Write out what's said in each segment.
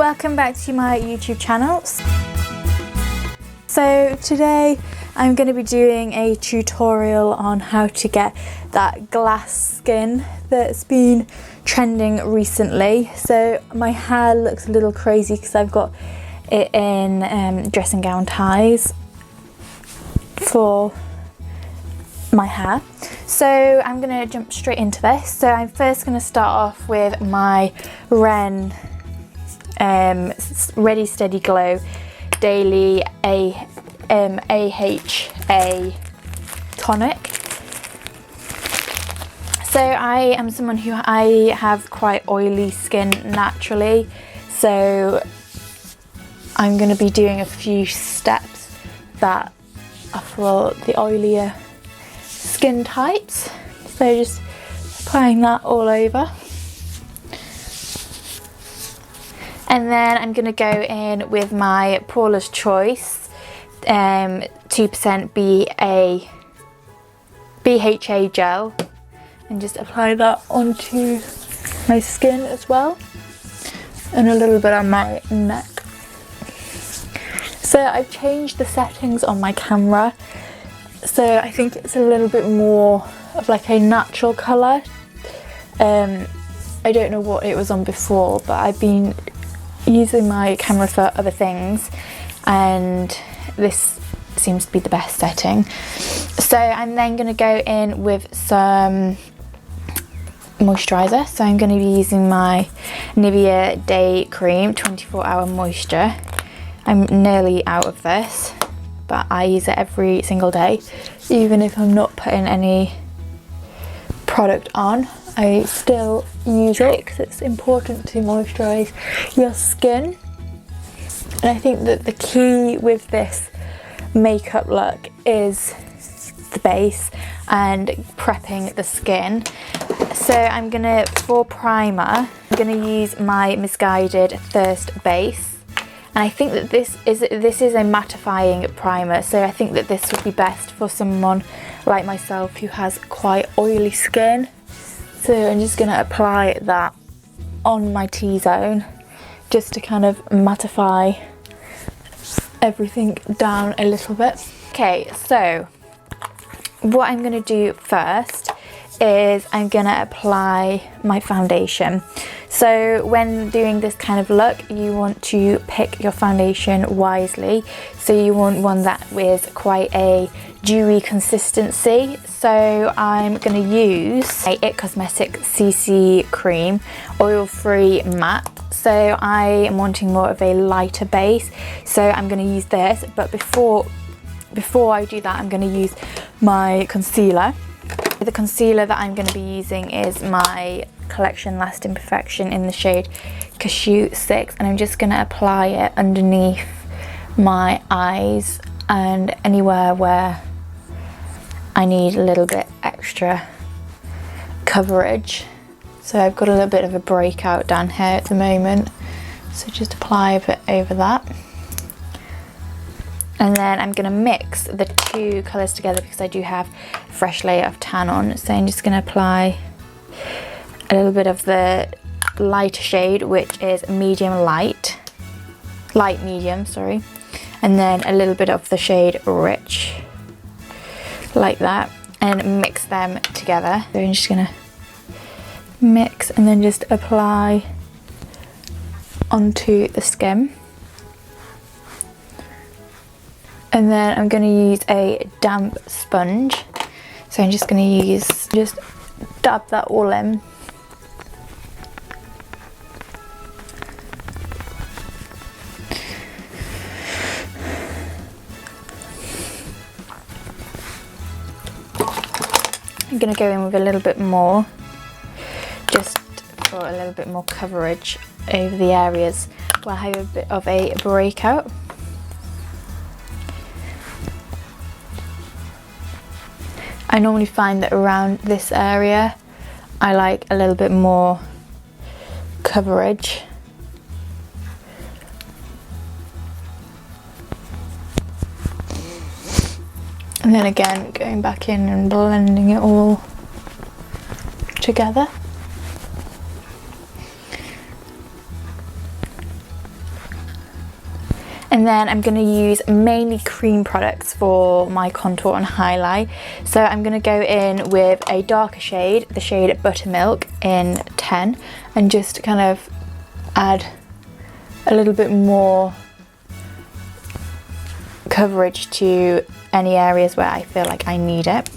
welcome back to my YouTube channel. So today I'm going to be doing a tutorial on how to get that glass skin that's been trending recently. So my hair looks a little crazy because I've got it in dressing gown ties for my hair. So I'm going to jump straight into this. So I'm first going to start off with my Ren Ready Steady Glow Daily AHA tonic. So I am someone who I have quite oily skin naturally, so I'm going to be doing a few steps that are for the oilier skin types. So just applying that all over. And then I'm going to go in with my Paula's Choice 2% BHA gel and just apply that onto my skin as well, and a little bit on my neck. So I've changed the settings on my camera, so I think it's a little bit more of like a natural colour. I don't know what it was on before, but I've been using my camera for other things and this seems to be the best setting. So I'm then going to go in with some moisturiser. So I'm going to be using my Nivea Day Cream 24-hour moisture. I'm nearly out of this, but I use it every single day, even if I'm not putting any product on. I still use it because it's important to moisturise your skin. And I think that the key with this makeup look is the base and prepping the skin. So I'm gonna, for primer, I'm gonna use my Misguided Thirst base. And I think that this is a mattifying primer, so I think that this would be best for someone like myself who has quite oily skin. So I'm just going to apply that on my T-zone just to kind of mattify everything down a little bit. Okay, so what I'm going to do first is I'm going to apply my foundation. So when doing this kind of look, you want to pick your foundation wisely. So you want one that with quite a dewy consistency. So I'm going to use a It Cosmetics CC Cream Oil-Free Matte. So I am wanting more of a lighter base, so I'm going to use this. But before I do that, I'm going to use my concealer. The concealer that I'm going to be using is my Collection Lasting Perfection in the shade Cashew 6, and I'm just going to apply it underneath my eyes and anywhere where I need a little bit extra coverage. So I've got a little bit of a breakout down here at the moment, so just apply a bit over that. And then I'm going to mix the two colours together because I do have a fresh layer of tan on. So I'm just going to apply a little bit of the lighter shade, which is light medium, sorry. And then a little bit of the shade Rich, like that, and mix them together. So I'm just going to mix and then just apply onto the skin. And then I'm going to use a damp sponge. So I'm just going to just dab that all in. I'm going to go in with a little bit more, just for a little bit more coverage over the areas where I have a bit of a breakout. I normally find that around this area I like a little bit more coverage. And then again going back in and blending it all together. And then I'm going to use mainly cream products for my contour and highlight. So I'm going to go in with a darker shade, the shade Buttermilk in 10, and just kind of add a little bit more coverage to any areas where I feel like I need it.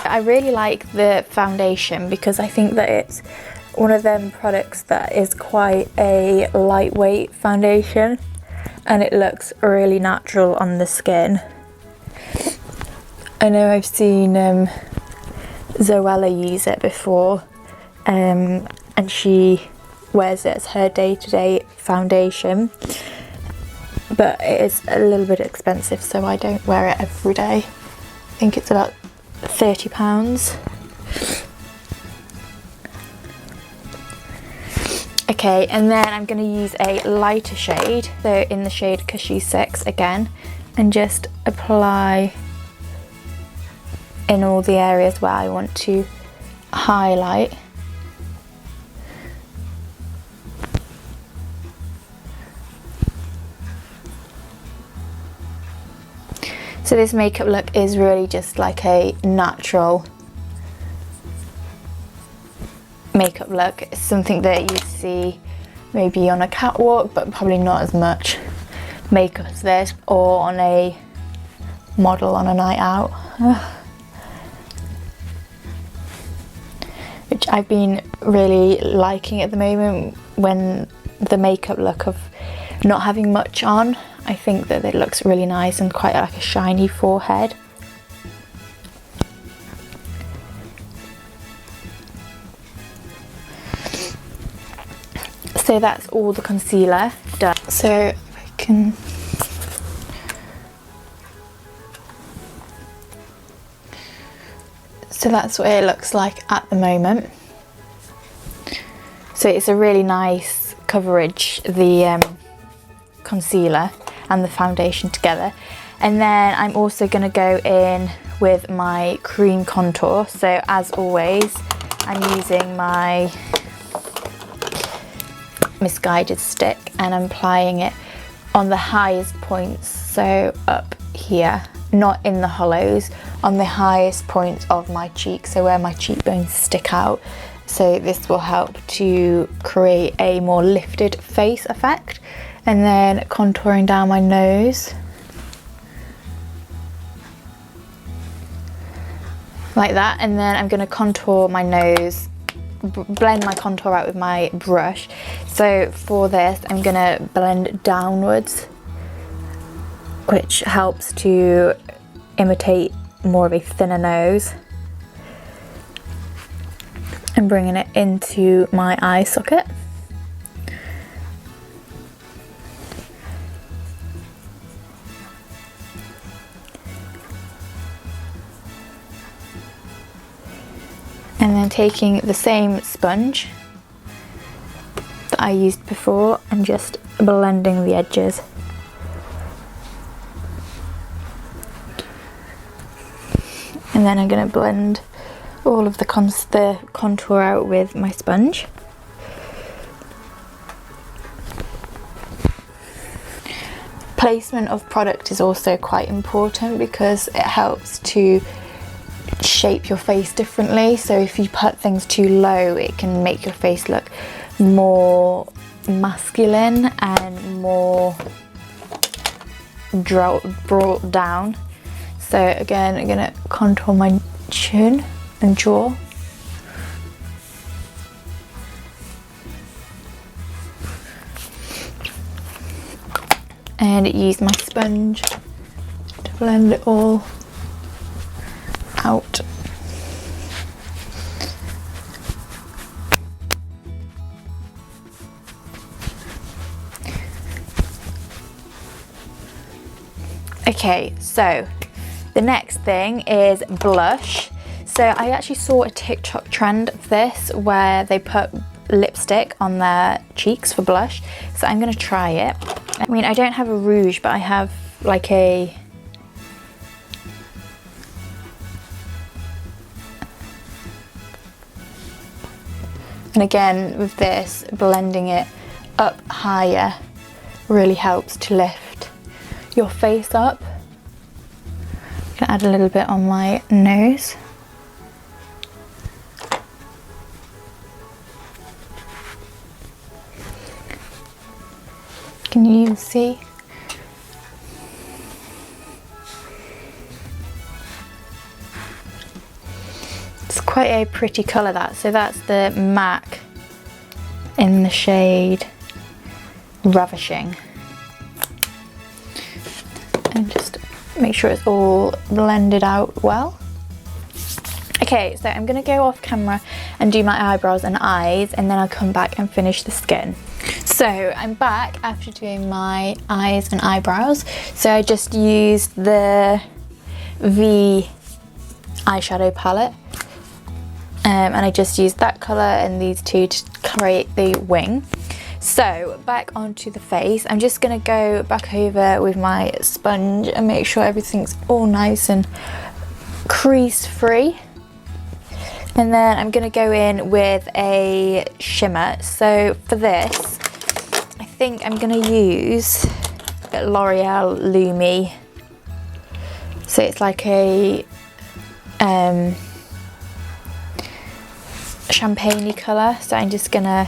I really like the foundation because I think that it's one of them products that is quite a lightweight foundation and it looks really natural on the skin. I know I've seen Zoella use it before, and she wears it as her day-to-day foundation, but it is a little bit expensive, so I don't wear it every day. I think it's about £30. Okay, and then I'm going to use a lighter shade, so in the shade Cushy 6 again, and just apply in all the areas where I want to highlight. So this makeup look is really just like a natural makeup look. It's something that you see maybe on a catwalk, but probably not as much makeup as this, or on a model on a night out. Which I've been really liking at the moment, when the makeup look of not having much on. I think that it looks really nice and quite like a shiny forehead. So that's all the concealer done. So if I can... So that's what it looks like at the moment. So it's a really nice coverage, the concealer and the foundation together. And then I'm also going to go in with my cream contour. So as always, I'm using my Misguided stick and I'm applying it on the highest points, so up here, not in the hollows, on the highest points of my cheek, so where my cheekbones stick out. So this will help to create a more lifted face effect. And then contouring down my nose like that, and then I'm going to contour my nose, blend my contour out with my brush. So for this I'm going to blend downwards, which helps to imitate more of a thinner nose, and bringing it into my eye socket. And then taking the same sponge that I used before and just blending the edges. And then I'm going to blend all of the contour out with my sponge. Placement of product is also quite important because it helps to shape your face differently. So if you put things too low, it can make your face look more masculine and more brought down. So again, I'm going to contour my chin and jaw. And use my sponge to blend it all out. Okay, so the next thing is blush. So I actually saw a TikTok trend of this where they put lipstick on their cheeks for blush. So I'm gonna try it. I mean, I don't have a rouge, but I have like a and again with this, blending it up higher really helps to lift your face up. I'm gonna add a little bit on my nose. Can you even see? It's quite a pretty colour that. So that's the MAC in the shade Ravishing. And just make sure it's all blended out well. Okay, so I'm gonna go off camera and do my eyebrows and eyes, and then I'll come back and finish the skin. So I'm back after doing my eyes and eyebrows. So I just used the V eyeshadow palette, and I just used that colour and these two to create the wing. So back onto the face, I'm just gonna go back over with my sponge and make sure everything's all nice and crease free. And then I'm gonna go in with a shimmer. So for this, I think I'm gonna use L'Oreal Lumi. So it's like a champagne-y colour. So I'm just gonna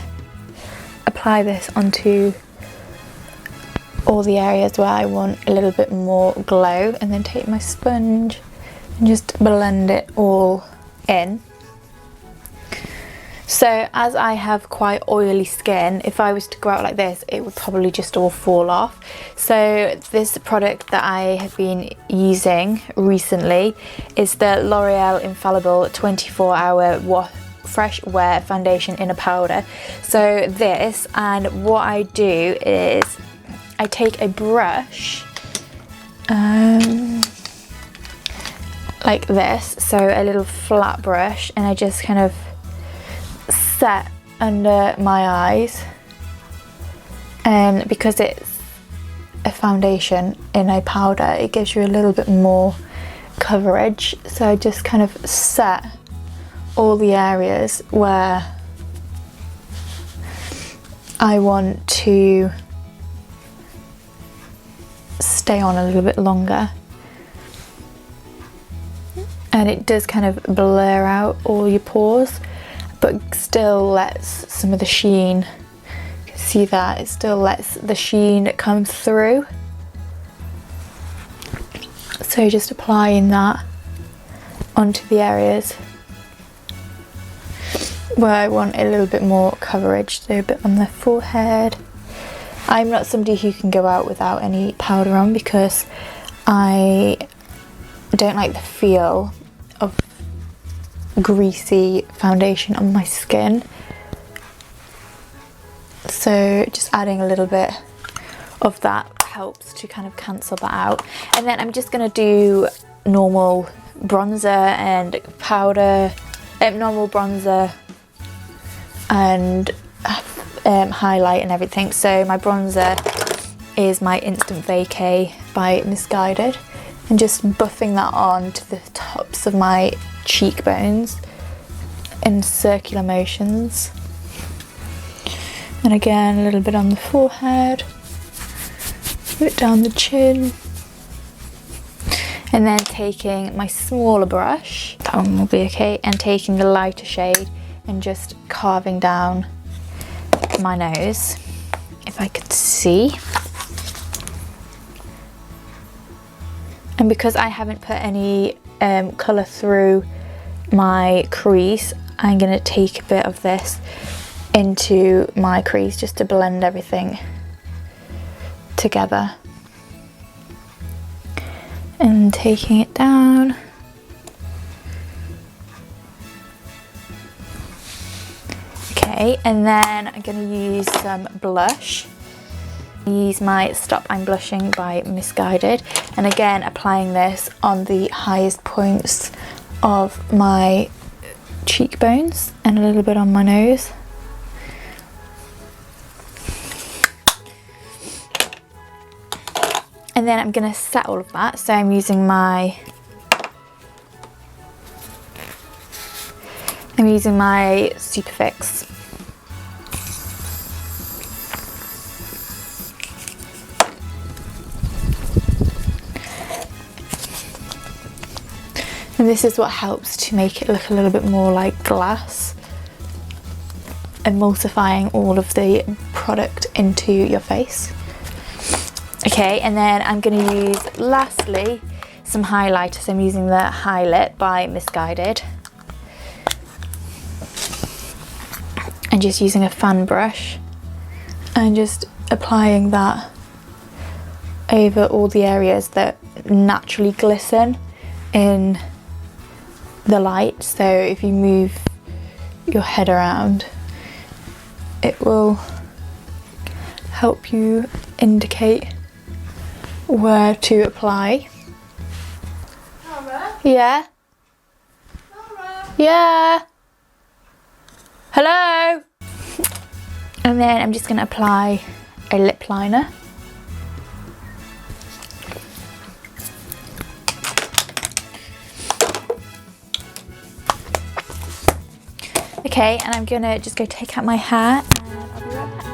apply this onto all the areas where I want a little bit more glow, and then take my sponge and just blend it all in. So as I have quite oily skin, if I was to go out like this, it would probably just all fall off. So this product that I have been using recently is the L'Oreal Infallible 24-hour fresh wear foundation in a powder. So this, and what I do is I take a brush like this, so a little flat brush, and I just kind of set under my eyes, and because it's a foundation in a powder, it gives you a little bit more coverage. So I just kind of set all the areas where I want to stay on a little bit longer, and it does kind of blur out all your pores, but still lets some of the sheen, you can see that, it still lets the sheen come through. So just applying that onto the areas where I want a little bit more coverage, so a bit on the forehead. I'm not somebody who can go out without any powder on, because I don't like the feel of greasy foundation on my skin. So just adding a little bit of that helps to kind of cancel that out. And then I'm just going to do normal bronzer and powder, normal bronzer and highlight and everything. So my bronzer is my Instant Vacay by Misguided, and just buffing that on to the tops of my cheekbones in circular motions, and again a little bit on the forehead, a bit down the chin, and then taking my smaller brush, that one will be okay, and taking the lighter shade and just carving down my nose, if I could see. And because I haven't put any colour through my crease, I'm going to take a bit of this into my crease just to blend everything together. And taking it down. Okay, and then I'm going to use some blush. Use my Stop I'm Blushing by Misguided, and again applying this on the highest points of my cheekbones and a little bit on my nose. And then I'm going to set all of that, so I'm using my Superfix. And this is what helps to make it look a little bit more like glass, emulsifying all of the product into your face. Okay, and then I'm going to use, lastly, some highlighter. So I'm using the Highlight by Misguided. And just using a fan brush and just applying that over all the areas that naturally glisten in the light. So if you move your head around, it will help you indicate where to apply. Laura? Yeah? Laura? Yeah? Hello? And then I'm just going to apply a lip liner. Okay, and I'm going to just go take out my hair and I'll be right back.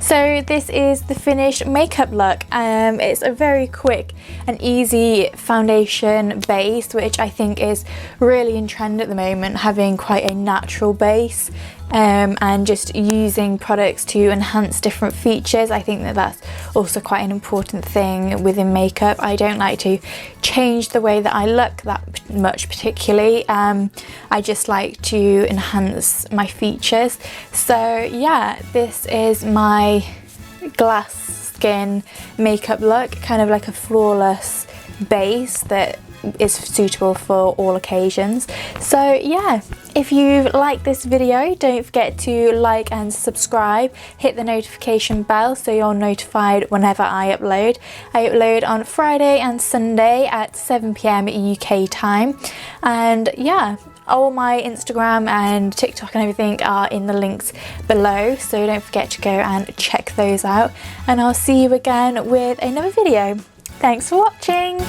So this is the finished makeup look. It's a very quick and easy foundation base, which I think is really in trend at the moment, having quite a natural base and just using products to enhance different features. I think that that's also quite an important thing within makeup. I don't like to change the way that I look that much particularly. I just like to enhance my features. So yeah, this is my glass skin makeup look, kind of like a flawless base that is suitable for all occasions. So yeah, if you like this video, don't forget to like and subscribe, hit the notification bell so you're notified whenever I upload. I upload on Friday and Sunday at 7 PM UK time, and yeah, all my Instagram and TikTok and everything are in the links below, so don't forget to go and check those out, and I'll see you again with another video. Thanks for watching.